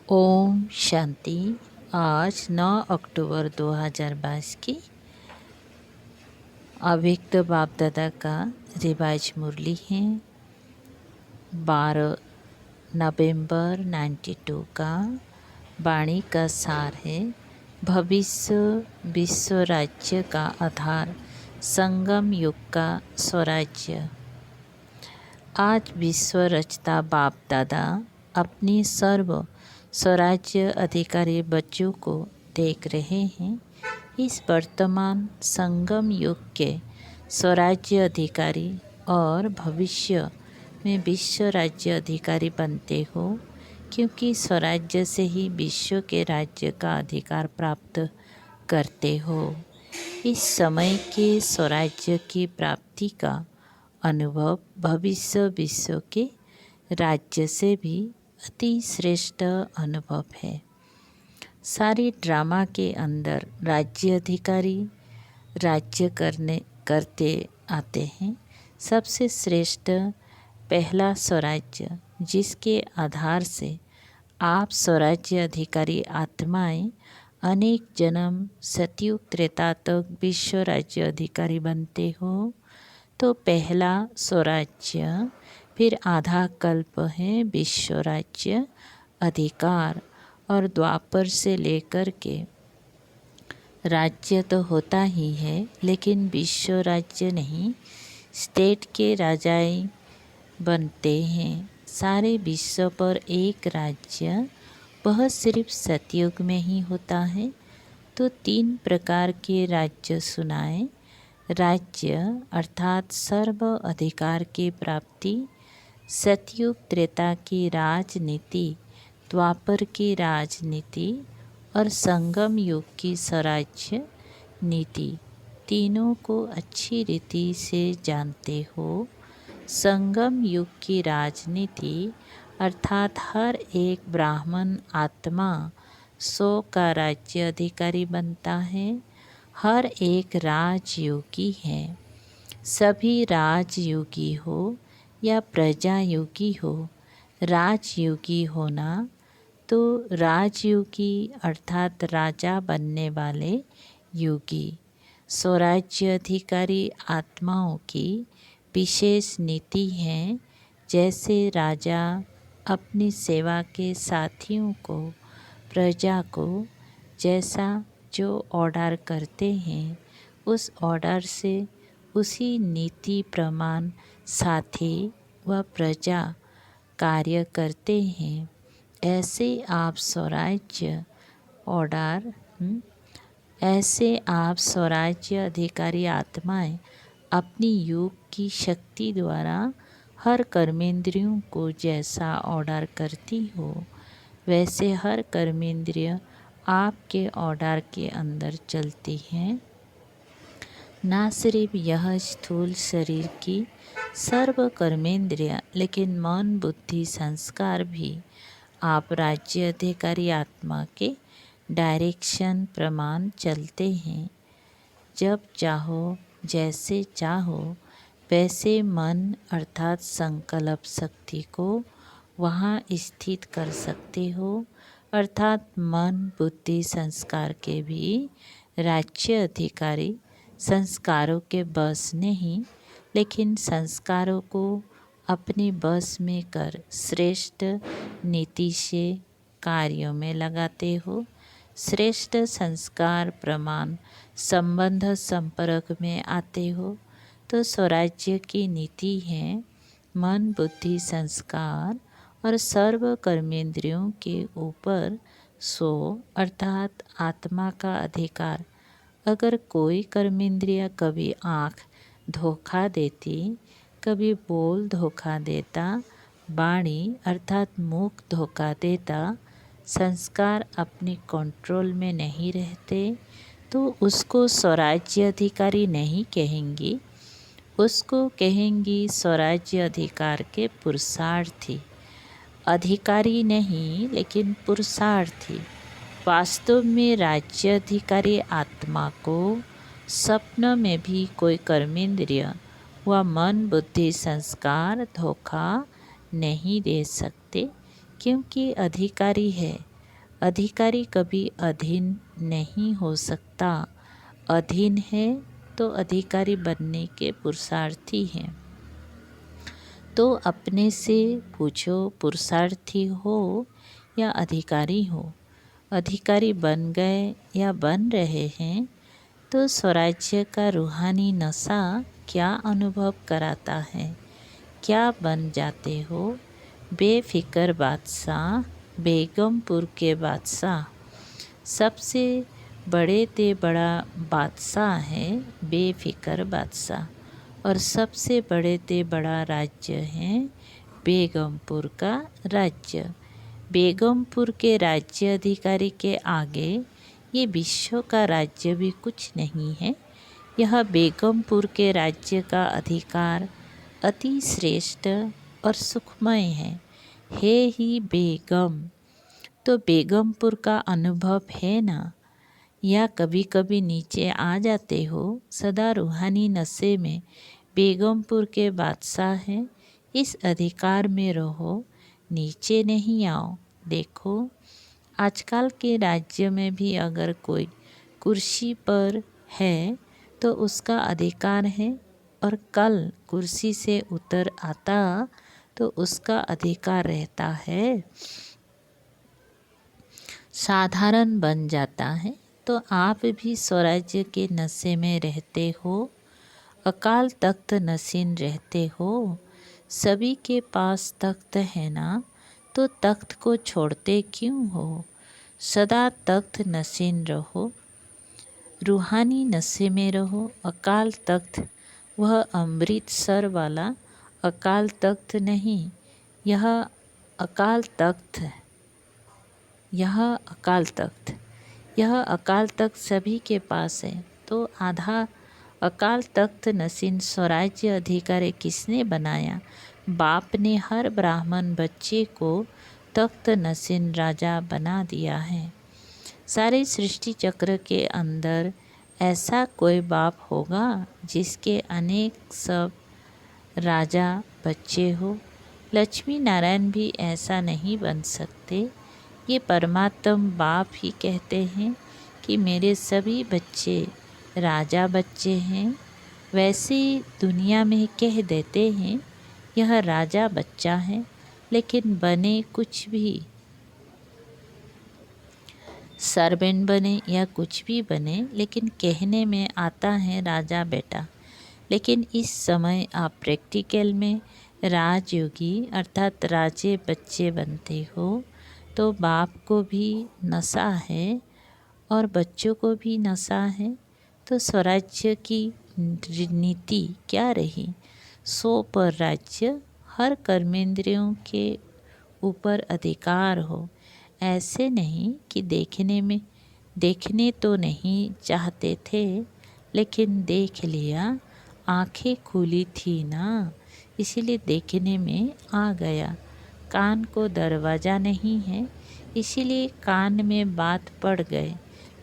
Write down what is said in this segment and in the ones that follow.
ओम शांति। आज 9 अक्टूबर 2022 की अव्यक्त बाप दादा का रिवाज मुरली है। 12 नवंबर 92 का वाणी का सार है। भविष्य विश्व राज्य का आधार संगम युग का स्वराज्य। आज विश्व रचता बाप दादा अपनी सर्व स्वराज्य अधिकारी बच्चों को देख रहे हैं। इस वर्तमान संगम युग के स्वराज्य अधिकारी और भविष्य में विश्व राज्य अधिकारी बनते हो, क्योंकि स्वराज्य से ही विश्व के राज्य का अधिकार प्राप्त करते हो। इस समय के स्वराज्य की प्राप्ति का अनुभव भविष्य विश्व के राज्य से भी अति श्रेष्ठ अनुभव है। सारे ड्रामा के अंदर राज्य अधिकारी राज्य करते आते हैं। सबसे श्रेष्ठ पहला स्वराज्य, जिसके आधार से आप स्वराज्य अधिकारी आत्माएं अनेक जन्म सतयुग त्रेता तक विश्व राज्य अधिकारी बनते हो। तो पहला स्वराज्य, फिर आधा कल्प है विश्व राज्य अधिकार, और द्वापर से लेकर के राज्य तो होता ही है, लेकिन विश्व राज्य नहीं, स्टेट के राजाएं बनते हैं। सारे विश्व पर एक राज्य, वह सिर्फ सतयुग में ही होता है। तो 3 प्रकार के राज्य सुनाए। राज्य अर्थात सर्व अधिकार की प्राप्ति, सतयुग त्रेता की राजनीति, द्वापर की राजनीति और संगम युग की स्वराज्य नीति, तीनों को अच्छी रीति से जानते हो। संगम युग की राजनीति अर्थात हर एक ब्राह्मण आत्मा 100 का राज्य अधिकारी बनता है। हर एक राजयोगी है। सभी राजयोगी हो या प्रजायोगी हो, राजयोगी होना तो राजयोगी अर्थात राजा बनने वाले योगी। स्वराज्य अधिकारी आत्माओं की विशेष नीति है। जैसे राजा अपनी सेवा के साथियों को, प्रजा को जैसा जो ऑर्डर करते हैं, उस ऑर्डर से उसी नीति प्रमाण साथी व प्रजा कार्य करते हैं। ऐसे आप स्वराज्य ऑर्डर ऐसे आप स्वराज्य अधिकारी आत्माएं अपनी योग की शक्ति द्वारा हर कर्मेंद्रियों को जैसा ऑर्डर करती हो, वैसे हर कर्मेंद्रिय आपके ऑर्डर के अंदर चलती हैं। ना सिर्फ यह स्थूल शरीर की सर्व कर्मेंद्रिय, लेकिन मन बुद्धि संस्कार भी आप राज्य अधिकारी आत्मा के डायरेक्शन प्रमाण चलते हैं। जब चाहो जैसे चाहो वैसे मन अर्थात संकल्प शक्ति को वहाँ स्थित कर सकते हो। अर्थात मन बुद्धि संस्कार के भी राज्य अधिकारी संस्कारों के बस नहीं, लेकिन संस्कारों को अपने बस में कर श्रेष्ठ नीति से कार्यों में लगाते हो। श्रेष्ठ संस्कार प्रमाण संबंध संपर्क में आते हो। तो स्वराज्य की नीति है मन बुद्धि संस्कार और सर्व कर्मेंद्रियों के ऊपर 100 अर्थात आत्मा का अधिकार। अगर कोई कर्मेंद्रिय कभी आँख धोखा देती, कभी बोल धोखा देता, वाणी अर्थात मुख धोखा देता, संस्कार अपने कंट्रोल में नहीं रहते, तो उसको स्वराज्य अधिकारी नहीं कहेंगी, उसको कहेंगी स्वराज्य अधिकार के पुरुषार्थी। अधिकारी नहीं, लेकिन पुरुषार्थी। वास्तव में राज्य अधिकारी आत्मा को स्वप्न में भी कोई कर्मेंद्रिय व मन बुद्धि संस्कार धोखा नहीं दे सकते, क्योंकि अधिकारी है अधिकारी कभी अधीन नहीं हो सकता। अधीन है तो अधिकारी बनने के पुरुषार्थी हैं। तो अपने से पूछो, पुरुषार्थी हो या अधिकारी हो? अधिकारी बन गए या बन रहे हैं तो स्वराज्य का रूहानी नशा क्या अनुभव कराता है? क्या बन जाते हो? बेफिक्र बादशाह, बेगमपुर के बादशाह। सबसे बड़े ते बड़ा बादशाह है बेफिक्र बादशाह, और सबसे बड़े ते बड़ा राज्य है बेगमपुर का राज्य। बेगमपुर के राज्य अधिकारी के आगे ये विश्व का राज्य भी कुछ नहीं है। यह बेगमपुर के राज्य का अधिकार अति श्रेष्ठ और सुखमय है। हे ही बेगम, तो बेगमपुर का अनुभव है ना? या कभी कभी नीचे आ जाते हो? सदा रूहानी नशे में बेगमपुर के बादशाह हैं। इस अधिकार में रहो, नीचे नहीं आओ। देखो, आजकल के राज्य में भी अगर कोई कुर्सी पर है तो उसका अधिकार है, और कल कुर्सी से उतर आता तो उसका अधिकार रहता है, साधारण बन जाता है। तो आप भी स्वराज्य के नशे में रहते हो, अकाल तख्त नशीन रहते हो। सभी के पास तख्त है ना, तो तख्त को छोड़ते क्यों हो? सदा तख्त नशीन रहो, रूहानी नशे में रहो। अकाल तख्त वह अमृतसर वाला अकाल तख्त नहीं, यह अकाल तख्त, यह अकाल तख्त, यह अकाल तख्त सभी के पास है। तो आधा अकाल तख्त नशीन स्वराज्य अधिकारी किसने बनाया? बाप ने हर ब्राह्मण बच्चे को तख्त नशीन राजा बना दिया है। सारे सृष्टि चक्र के अंदर ऐसा कोई बाप होगा जिसके अनेक सब राजा बच्चे हो? लक्ष्मी नारायण भी ऐसा नहीं बन सकते। ये परमात्म बाप ही कहते हैं कि मेरे सभी बच्चे राजा बच्चे हैं। वैसे दुनिया में कह देते हैं यह राजा बच्चा है, लेकिन बने कुछ भी, सर्वेंट बने या कुछ भी बने, लेकिन कहने में आता है राजा बेटा। लेकिन इस समय आप प्रैक्टिकल में राजयोगी अर्थात राजे बच्चे बनते हो। तो बाप को भी नशा है और बच्चों को भी नशा है। तो स्वराज्य की नीति क्या रही? 100 पर राज्य, हर कर्मेंद्रियों के ऊपर अधिकार हो। ऐसे नहीं कि देखने तो नहीं चाहते थे, लेकिन देख लिया, आंखें खुली थी ना, इसीलिए देखने में आ गया। कान को दरवाज़ा नहीं है, इसीलिए कान में बात पड़ गए।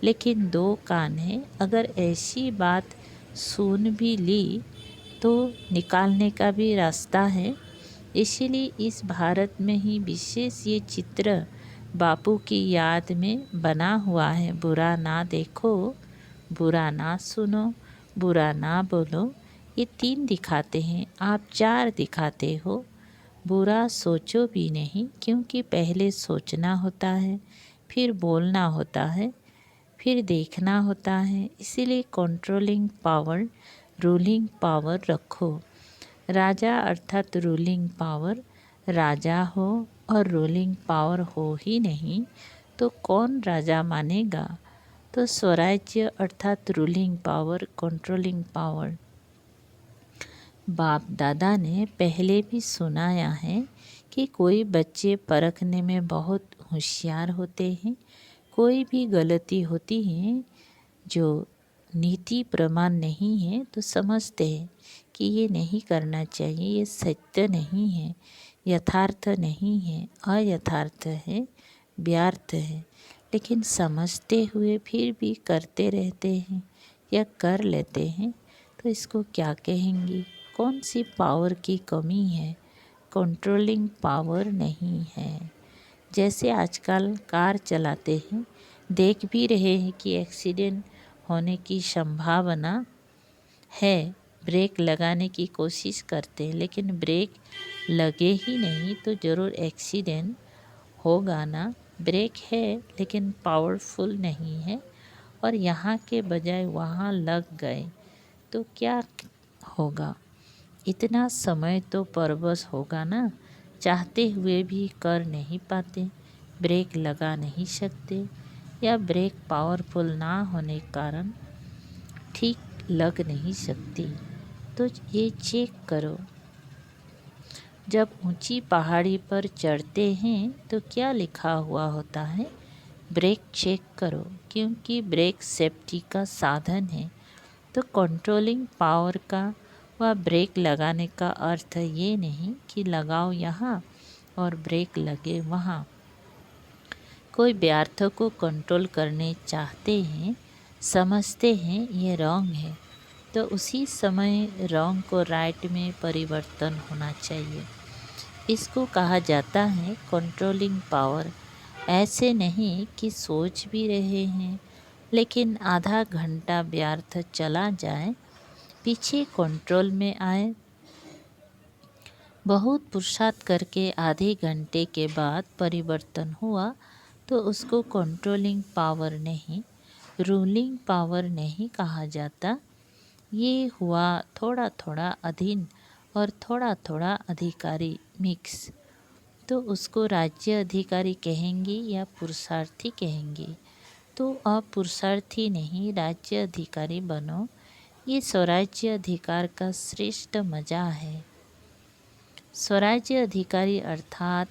लेकिन 2 कान हैं, अगर ऐसी बात सुन भी ली तो निकालने का भी रास्ता है। इसीलिए इस भारत में ही विशेष ये चित्र बापू की याद में बना हुआ है। बुरा ना देखो, बुरा ना सुनो, बुरा ना बोलो। ये 3 दिखाते हैं, आप 4 दिखाते हो। बुरा सोचो भी नहीं, क्योंकि पहले सोचना होता है, फिर बोलना होता है, फिर देखना होता है। इसीलिए कंट्रोलिंग पावर, रूलिंग पावर रखो। राजा अर्थात रूलिंग पावर, राजा हो और रूलिंग पावर हो ही नहीं तो कौन राजा मानेगा? तो स्वराज्य अर्थात रूलिंग पावर, कंट्रोलिंग पावर। बाप दादा ने पहले भी सुनाया है कि कोई बच्चे परखने में बहुत होशियार होते हैं। कोई भी गलती होती है जो नीति प्रमाण नहीं है तो समझते हैं कि ये नहीं करना चाहिए, ये सत्य नहीं है, यथार्थ नहीं है, अयथार्थ है, व्यर्थ है। लेकिन समझते हुए फिर भी करते रहते हैं या कर लेते हैं, तो इसको क्या कहेंगे? कौन सी पावर की कमी है? कंट्रोलिंग पावर नहीं है। जैसे आजकल कार चलाते हैं, देख भी रहे हैं कि एक्सीडेंट होने की संभावना है, ब्रेक लगाने की कोशिश करते हैं, लेकिन ब्रेक लगे ही नहीं तो ज़रूर एक्सीडेंट होगा ना। ब्रेक है लेकिन पावरफुल नहीं है और यहाँ के बजाय वहाँ लग गए तो क्या होगा? इतना समय तो बर्बाद होगा ना। चाहते हुए भी कर नहीं पाते, ब्रेक लगा नहीं सकते या ब्रेक पावरफुल ना होने के कारण ठीक लग नहीं सकती। तो ये चेक करो, जब ऊंची पहाड़ी पर चढ़ते हैं तो क्या लिखा हुआ होता है? ब्रेक चेक करो, क्योंकि ब्रेक सेफ्टी का साधन है। तो कंट्रोलिंग पावर का व ब्रेक लगाने का अर्थ ये नहीं कि लगाओ यहाँ और ब्रेक लगे वहाँ। कोई व्यर्थ को कंट्रोल करने चाहते हैं, समझते हैं ये रॉन्ग है, तो उसी समय रॉन्ग को राइट में परिवर्तन होना चाहिए। इसको कहा जाता है कंट्रोलिंग पावर। ऐसे नहीं कि सोच भी रहे हैं लेकिन आधा घंटा व्यर्थ चला जाए, पीछे कंट्रोल में आए, बहुत पुरुषार्थ करके आधे घंटे के बाद परिवर्तन हुआ तो उसको कंट्रोलिंग पावर नहीं, रूलिंग पावर नहीं कहा जाता। ये हुआ थोड़ा थोड़ा अधीन और थोड़ा थोड़ा अधिकारी मिक्स, तो उसको राज्य अधिकारी कहेंगे या पुरुषार्थी कहेंगे। तो आप पुरुषार्थी नहीं, राज्य अधिकारी बनो। ये स्वराज्य अधिकार का श्रेष्ठ मजा है। स्वराज्य अधिकारी अर्थात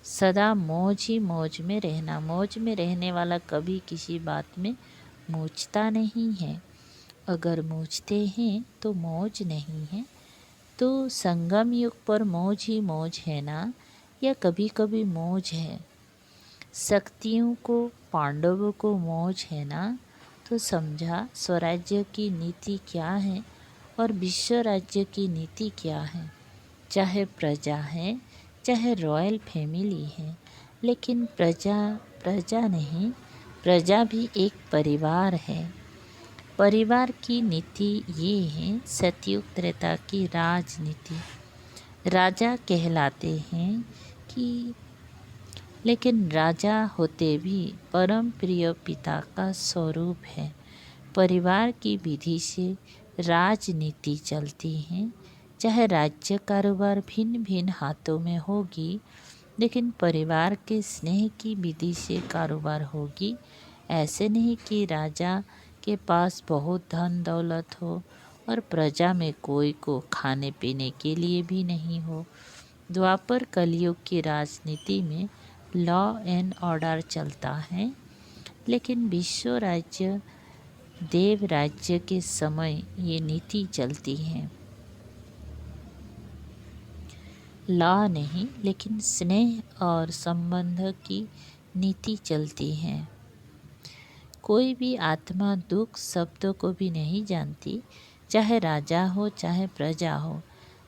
सदा मौज ही मौज में रहना। मौज में रहने वाला कभी किसी बात में मूझता नहीं है। अगर मूझते हैं तो मौज नहीं है। तो संगम युग पर मौज ही मौज है ना, या कभी कभी मौज है। शक्तियों को, पांडवों को मौज है ना, तो समझा स्वराज्य की नीति क्या है और विश्व राज्य की नीति क्या है। चाहे प्रजा है, चाहे रॉयल फैमिली है, लेकिन प्रजा प्रजा नहीं, प्रजा भी एक परिवार है। परिवार की नीति ये है सतयुग त्रेता की राजनीति। राजा कहलाते हैं कि, लेकिन राजा होते भी परम प्रिय पिता का स्वरूप है। परिवार की विधि से राजनीति चलती है। चाहे राज्य कारोबार भिन्न भिन्न हाथों में होगी, लेकिन परिवार के स्नेह की विधि से कारोबार होगी। ऐसे नहीं कि राजा के पास बहुत धन दौलत हो और प्रजा में कोई को खाने पीने के लिए भी नहीं हो। द्वापर कलयुग की राजनीति में लॉ एंड ऑर्डर चलता है, लेकिन विश्व राज्य देव राज्य के समय ये नीति चलती है। लॉ नहीं, लेकिन स्नेह और संबंध की नीति चलती है। कोई भी आत्मा दुख शब्दों को भी नहीं जानती, चाहे राजा हो चाहे प्रजा हो,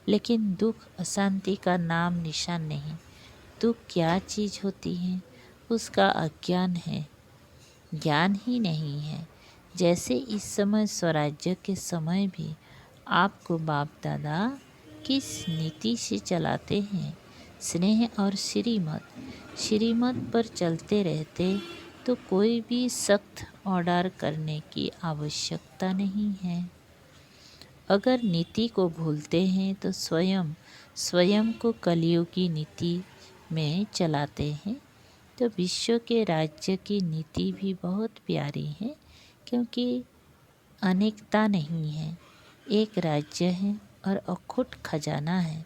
लेकिन दुख अशांति का नाम निशान नहीं। दुख क्या चीज़ होती है, उसका अज्ञान है, ज्ञान ही नहीं है। जैसे इस समय स्वराज्य के समय भी आपको बाप दादा किस नीति से चलाते हैं, स्नेह और श्रीमत पर चलते रहते तो कोई भी सख्त ऑर्डर करने की आवश्यकता नहीं है। अगर नीति को भूलते हैं तो स्वयं को कलयुग की नीति में चलाते हैं। तो विश्व के राज्य की नीति भी बहुत प्यारी है, क्योंकि अनेकता नहीं है, एक राज्य है और अखुट खजाना है।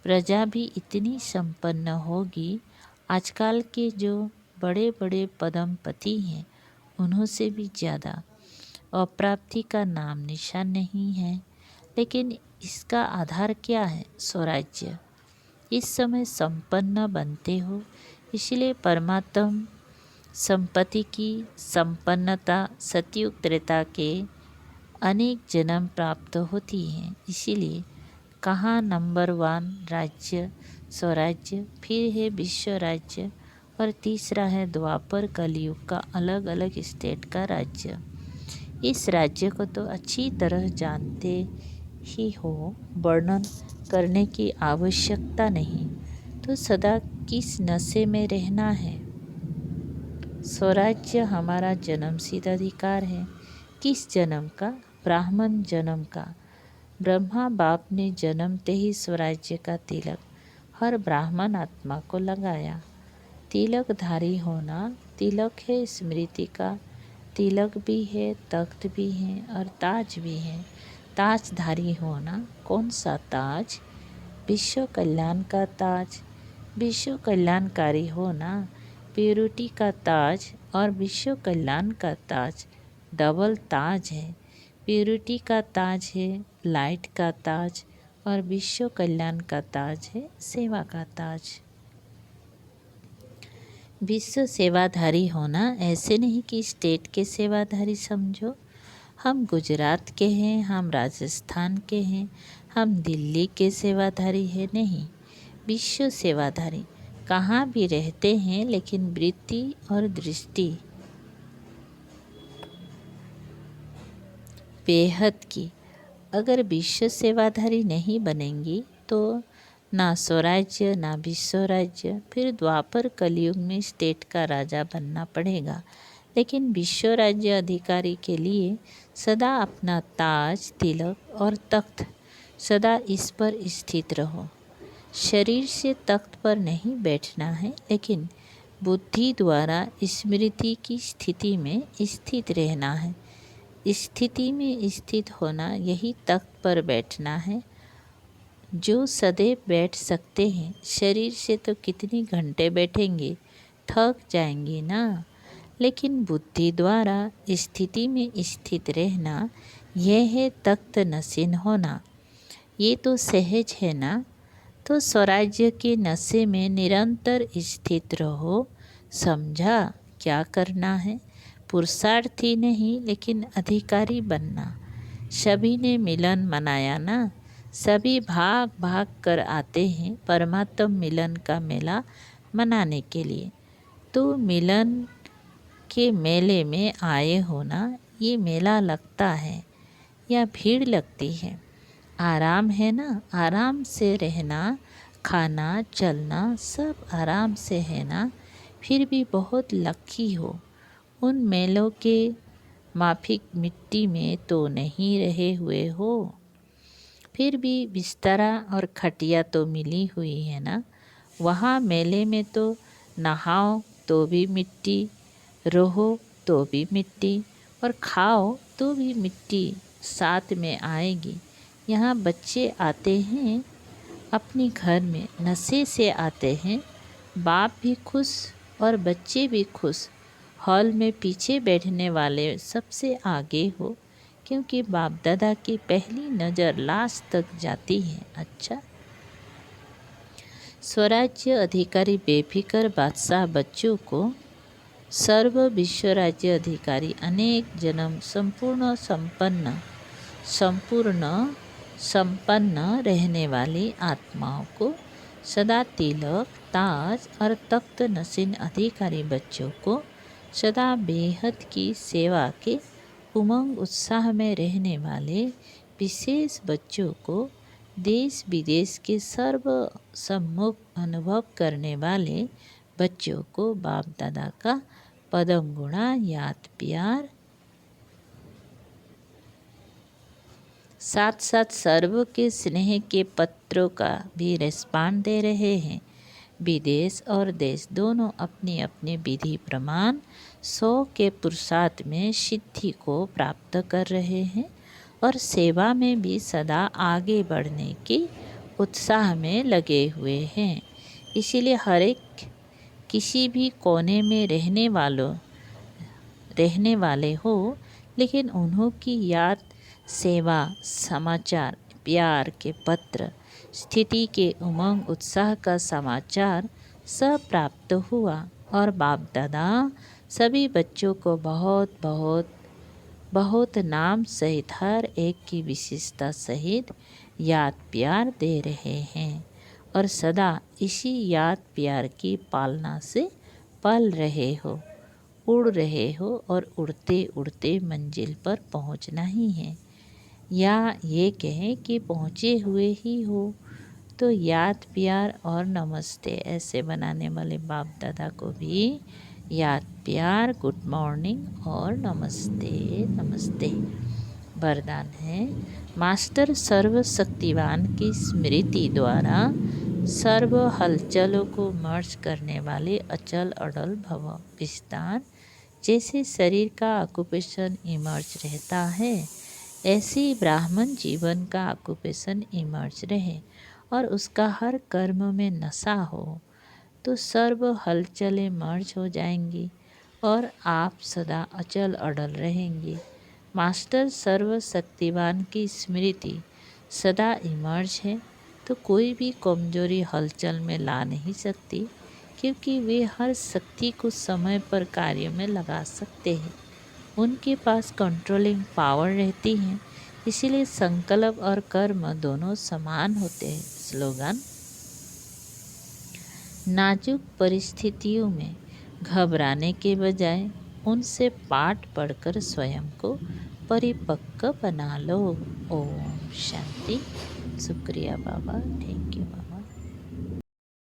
प्रजा भी इतनी संपन्न होगी, आजकल के जो बड़े बड़े पदमपति हैं उन्हों से भी ज़्यादा। अप्राप्ति का नाम निशान नहीं है, लेकिन इसका आधार क्या है? स्वराज्य। इस समय संपन्न बनते हो, इसलिए परमात्म संपत्ति की संपन्नता सतयुग त्रेता के अनेक जन्म प्राप्त होती हैं। इसीलिए कहाँ नंबर 1 राज्य स्वराज्य, फिर है विश्व राज्य और तीसरा है द्वापर कलयुग का अलग अलग स्टेट का राज्य। इस राज्य को तो अच्छी तरह जानते ही हो, वर्णन करने की आवश्यकता नहीं। तो सदा किस नशे में रहना है? स्वराज्य हमारा जन्मसिद्ध अधिकार है। किस जन्म का? ब्राह्मण जन्म का। ब्रह्मा बाप ने जन्मते ही स्वराज्य का तिलक हर ब्राह्मण आत्मा को लगाया। तिलकधारी होना तिलक है स्मृति का, तिलक भी है, तख्त भी है और ताज भी है। ताजधारी होना, कौन सा ताज? विश्व कल्याण का ताज। विश्व कल्याणकारी होना प्योरिटी का ताज और विश्व कल्याण का ताज डबल ताज है। प्योरिटी का ताज है लाइट का ताज और विश्व कल्याण का ताज है सेवा का ताज। विश्व सेवाधारी होना ऐसे नहीं कि स्टेट के सेवाधारी समझो। हम गुजरात के हैं, हम राजस्थान के हैं, हम दिल्ली के सेवाधारी हैं, नहीं। विश्व सेवाधारी कहाँ भी रहते हैं, लेकिन वृत्ति और दृष्टि बेहद की। अगर विश्व सेवाधारी नहीं बनेंगी तो ना स्वराज्य ना विश्व राज्य, फिर द्वापर कलयुग में स्टेट का राजा बनना पड़ेगा। लेकिन विश्व राज्य अधिकारी के लिए सदा अपना ताज तिलक और तख्त सदा इस पर स्थित रहो। शरीर से तख्त पर नहीं बैठना है, लेकिन बुद्धि द्वारा स्मृति की स्थिति में स्थित रहना है। स्थिति में स्थित होना यही तख्त पर बैठना है। जो सदैव बैठ सकते हैं, शरीर से तो कितनी घंटे बैठेंगे, थक जाएंगे ना। लेकिन बुद्धि द्वारा स्थिति में स्थित रहना, यह है तख्त नसीन होना। ये तो सहज है ना। तो स्वराज्य के नशे में निरंतर स्थित रहो। समझा क्या करना है? पुरुषार्थी नहीं, लेकिन अधिकारी बनना। सभी ने मिलन मनाया ना। सभी भाग भाग कर आते हैं परमात्म मिलन का मेला मनाने के लिए। तो मिलन के मेले में आए हो ना। ये मेला लगता है या भीड़ लगती है? आराम है ना। आराम से रहना, खाना चलना सब आराम से है ना। फिर भी बहुत लकी हो। उन मेलों के माफिक मिट्टी में तो नहीं रहे हुए हो। फिर भी बिस्तरा और खटिया तो मिली हुई है ना। वहाँ मेले में तो नहाओ तो भी मिट्टी, रहो तो भी मिट्टी और खाओ तो भी मिट्टी साथ में आएगी। यहाँ बच्चे आते हैं अपने घर में, नशे से आते हैं। बाप भी खुश और बच्चे भी खुश। हॉल में पीछे बैठने वाले सबसे आगे हो, क्योंकि बाप दादा की पहली नज़र लाश तक जाती है। अच्छा, स्वराज्य अधिकारी बेफिक्र बादशाह बच्चों को सर्व विश्व राज्य अधिकारी अनेक जन्म संपन्न रहने वाली आत्माओं को सदा तिलक ताज और तख्त नसीन अधिकारी बच्चों को सदा बेहद की सेवा के उमंग उत्साह में रहने वाले विशेष बच्चों को देश विदेश के सर्व सम्मुख अनुभव करने वाले बच्चों को बाप दादा का पदम गुणा याद प्यार, साथ साथ सर्व के स्नेह के पत्रों का भी रिस्पांस दे रहे हैं। विदेश और देश दोनों अपनी अपनी विधि प्रमाण 100 के पुरुषार्थ में सिद्धि को प्राप्त कर रहे हैं और सेवा में भी सदा आगे बढ़ने की उत्साह में लगे हुए हैं। इसीलिए हर एक किसी भी कोने में रहने वाले हो, लेकिन उन्हों की याद, सेवा, समाचार, प्यार के पत्र, स्थिति के उमंग उत्साह का समाचार सब प्राप्त हुआ और बाप दादा सभी बच्चों को बहुत बहुत बहुत नाम सहित हर एक की विशेषता सहित याद प्यार दे रहे हैं और सदा इसी याद प्यार की पालना से पल रहे हो, उड़ रहे हो और उड़ते उड़ते मंजिल पर पहुंचना ही है। या ये कहें कि पहुँचे हुए ही हो। तो याद प्यार और नमस्ते ऐसे बनाने वाले बाप दादा को भी याद प्यार, गुड मॉर्निंग और नमस्ते नमस्ते। वरदान है, मास्टर सर्वशक्तिवान की स्मृति द्वारा सर्व हलचलों को मर्ज करने वाले अचल अडल भव। विस्तार, जैसे शरीर का ऑक्यूपेशन इमर्ज रहता है, ऐसे ही ब्राह्मण जीवन का ऑक्यूपेशन इमर्ज रहे और उसका हर कर्म में नशा हो, तो सर्व हलचलें मर्ज हो जाएंगी और आप सदा अचल अडल रहेंगे। मास्टर सर्वशक्तिवान की स्मृति सदा इमर्ज है, तो कोई भी कमजोरी हलचल में ला नहीं सकती, क्योंकि वे हर शक्ति को समय पर कार्य में लगा सकते हैं। उनके पास कंट्रोलिंग पावर रहती है, इसीलिए संकल्प और कर्म दोनों समान होते हैं। स्लोगन, नाजुक परिस्थितियों में घबराने के बजाय उनसे पाठ पढ़कर स्वयं को परिपक्व बना लो। ओम शांति। शुक्रिया बाबा, थैंक यू बाबा।